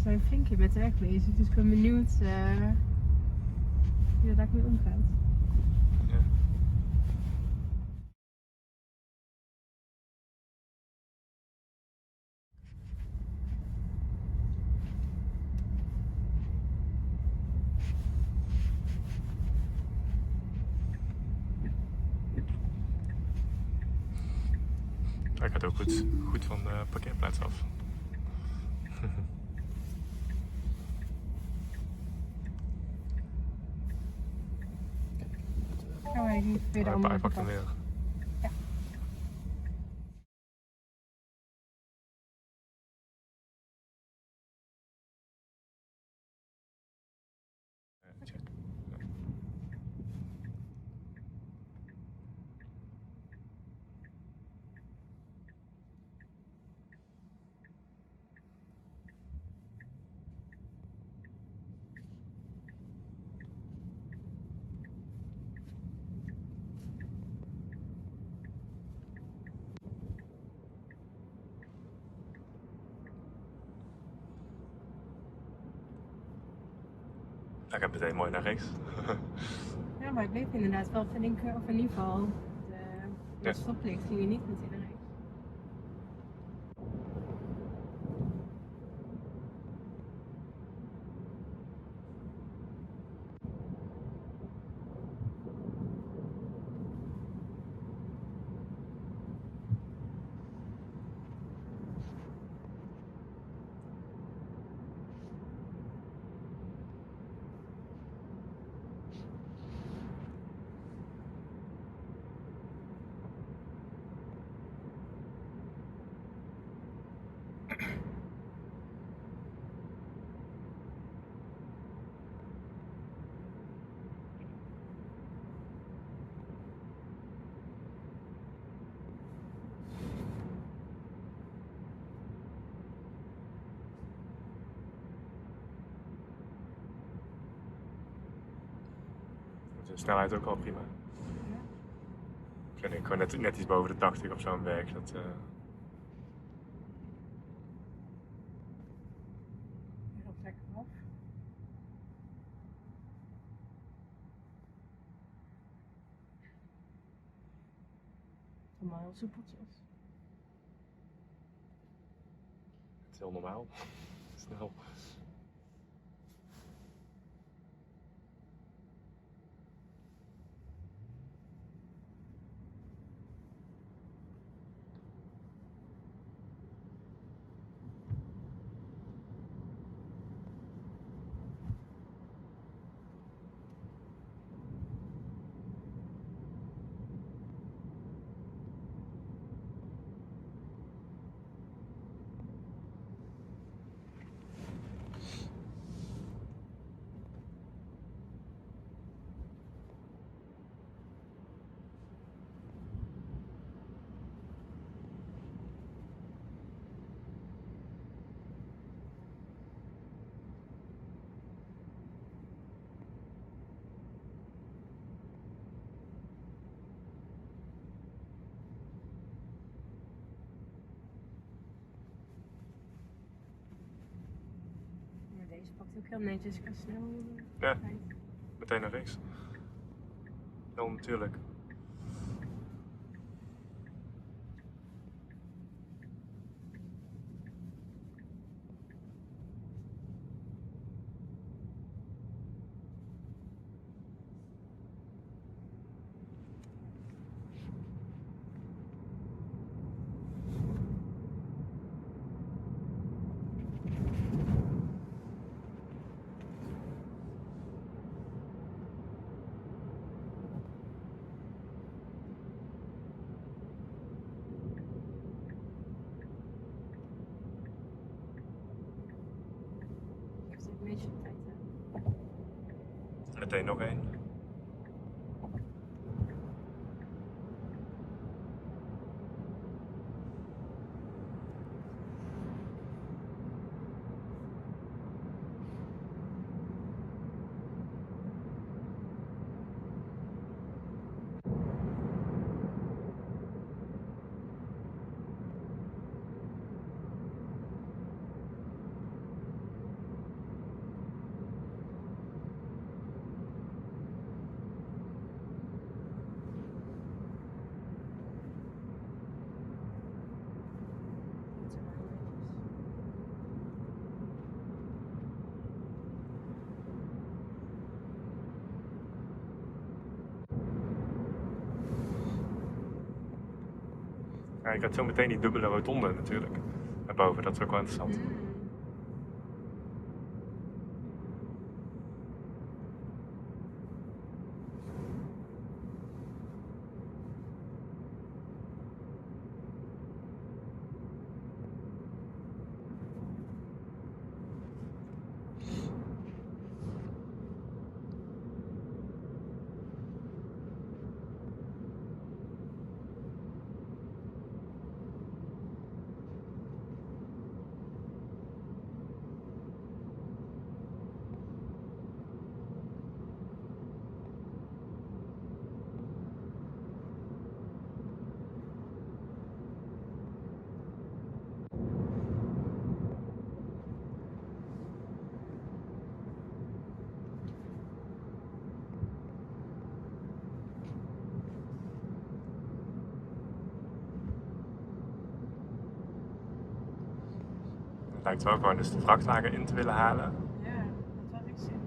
zijn flink in met werklezen, dus ik ben benieuwd hoe je daar mee omgaat. Ja. Hij gaat ook goed van de parkeerplaats af. Gaan wij nu weer de andere Hij pakt hem kant. weer. Ja. Check. Hij gaat meteen mooi naar rechts. Ja, maar het bleef inderdaad wel flinke, of in ieder geval de Ja. stoplicht ging je niet meteen naar rechts. De snelheid ook al prima. Ja. Vind ik gewoon net iets boven de 80 op zo'n weg. Dat, Je loopt lekker af. Allemaal heel soepeltjes. het is heel normaal. Snel. Maar deze pakt ook heel netjes qua snel. Ja, meteen naar rechts. Heel natuurlijk. Heeft ook een beetje tijd, hè? Meteen nog één. Ja, je krijgt zo meteen die dubbele rotonde natuurlijk. Daarboven, dat is ook wel interessant. Het lijkt wel gewoon dus de vrachtwagen in te willen halen. Ja, dat had ik zin.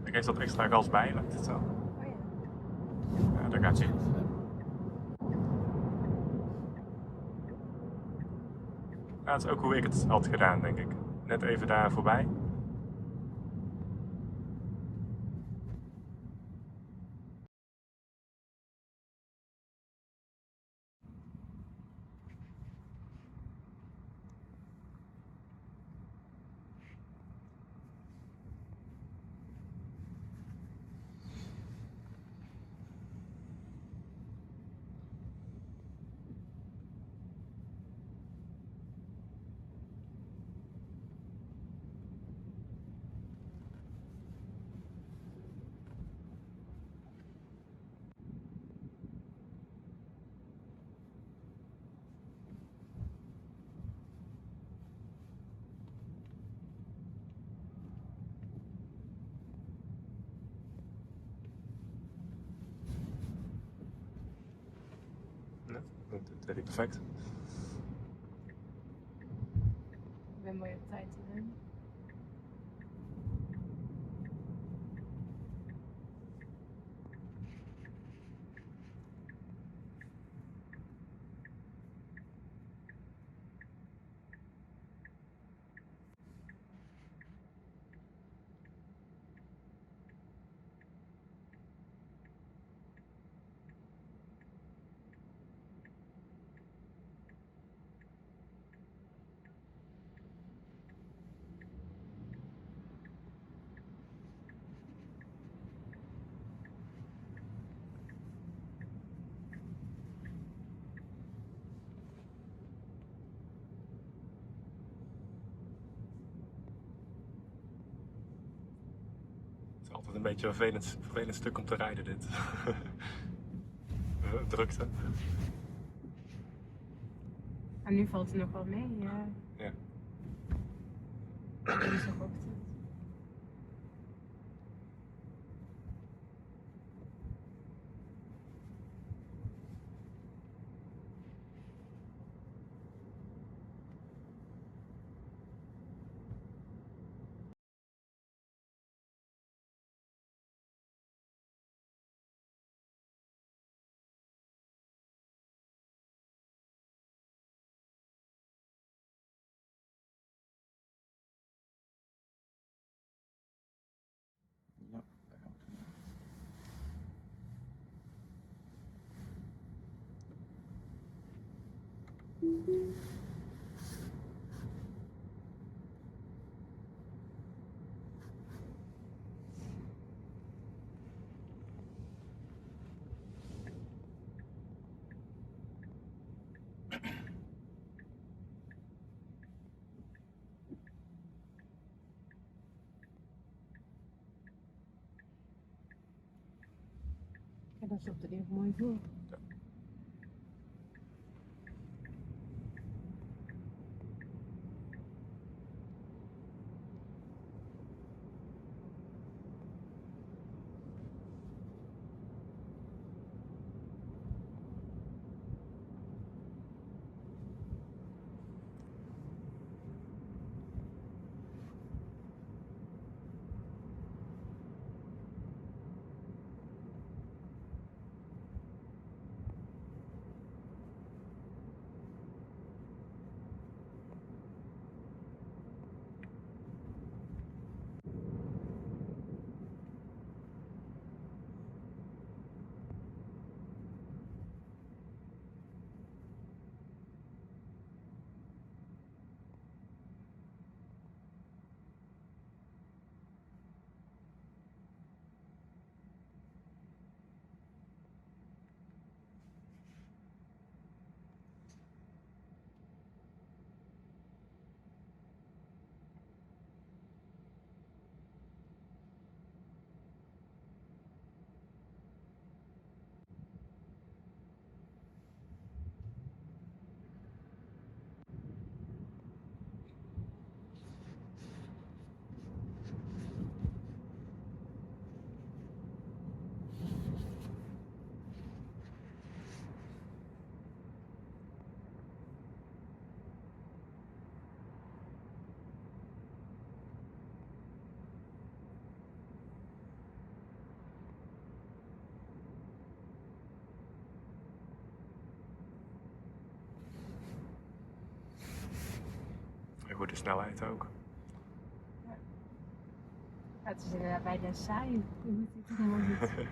Ik geef dat extra gas bij, lijkt het zo. Oh ja. Ja, daar gaat hij. Ja, dat is ook hoe ik het had gedaan, denk ik. Net even daar voorbij. Ja, dat deed hij perfect. Ik ben mooi op tijd te doen. Het is altijd een beetje een vervelend stuk om te rijden, dit. Drukte. En nu valt het nog wel mee. Ja. Ja. Dinsdagochtend. Ja, daar gaan we. Ja, dat is op de deur mooi voor. goede snelheid ook. Ja, het is inderdaad bijna saai hoe het allemaal zit.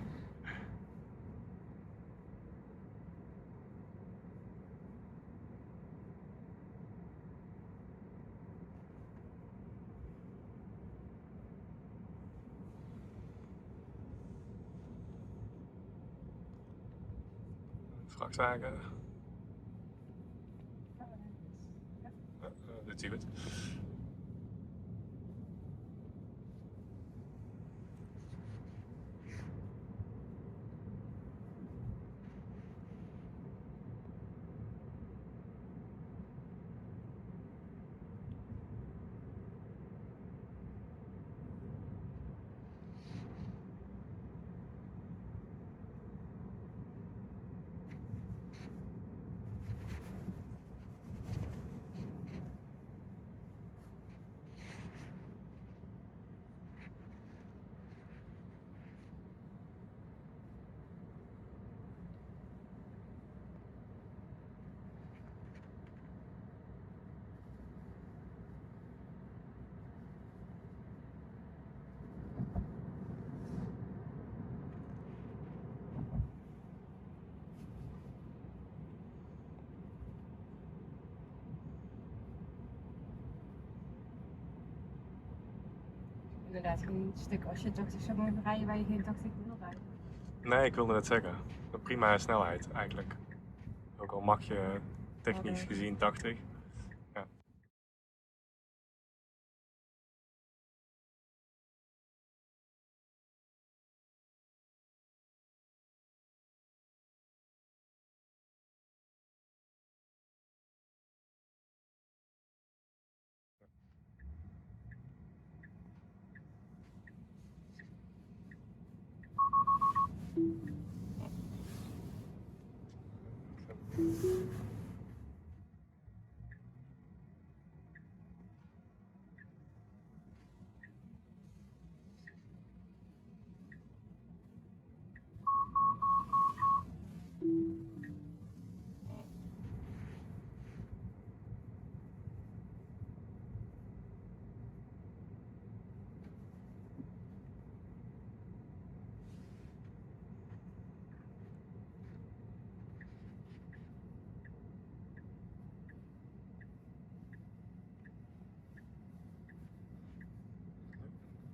Vrachtwagen. Dit zie je het. Inderdaad, een stuk als je 80 zou mogen rijden waar je geen 80 wil rijden. Nee, ik wilde net zeggen. Een prima snelheid eigenlijk. Ook al mag je technisch gezien 80. Ja.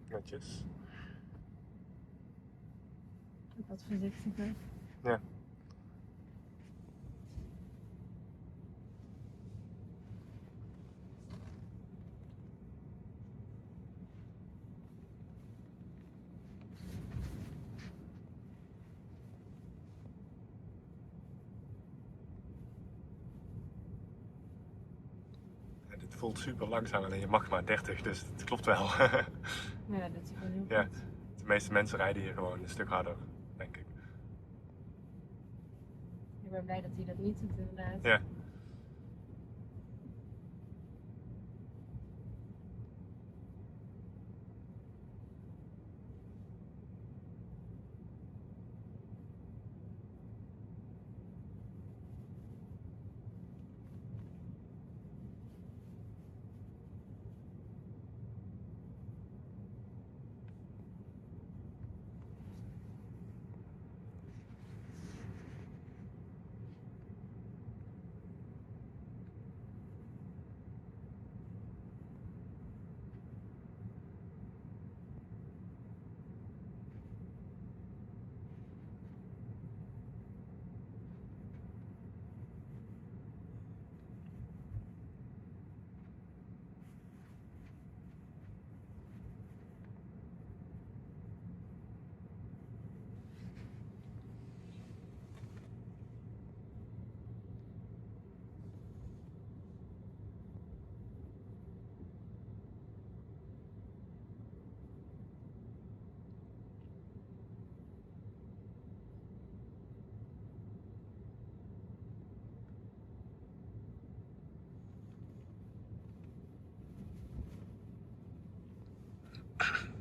Netjes. Wat voorzichtiger. Ja. Dit voelt super langzaam en je mag maar 30, dus het klopt wel. Ja, dat is wel heel Ja, goed. de meeste mensen rijden hier gewoon een stuk harder, denk ik. Ik ben blij dat hij dat niet doet inderdaad. Ja.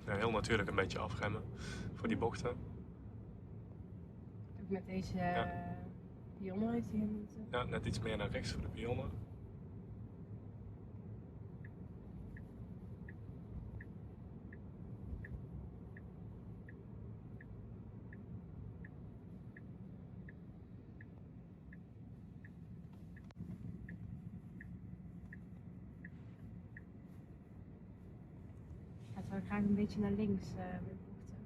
Ja, heel natuurlijk een beetje afremmen voor die bochten. Ook met deze Ja. pionnen heeft hij hem moeten. Ja, net iets meer naar rechts voor de pionnen. Hij zou graag een beetje naar links met bochten.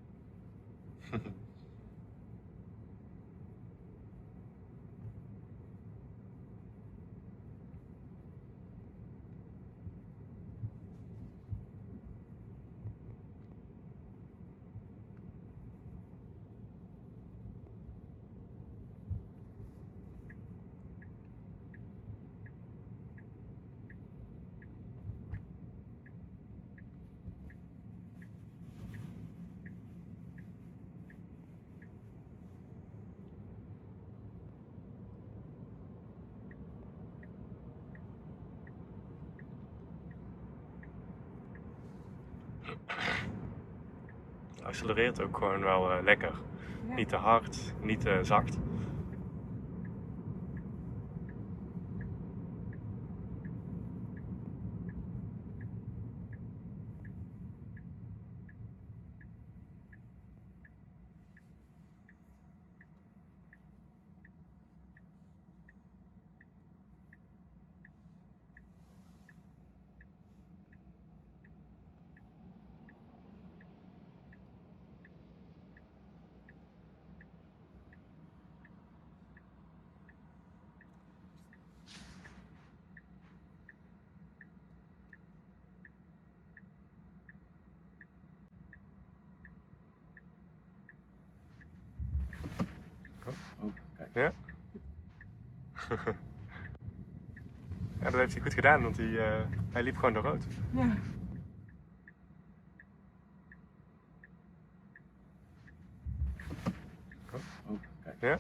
Accelereert ook gewoon wel lekker. Ja. Niet te hard, niet te zacht. Oh, kijk. Ja? Ja, dat heeft hij goed gedaan, want hij liep gewoon door rood. Ja. Oh, kijk. Ja?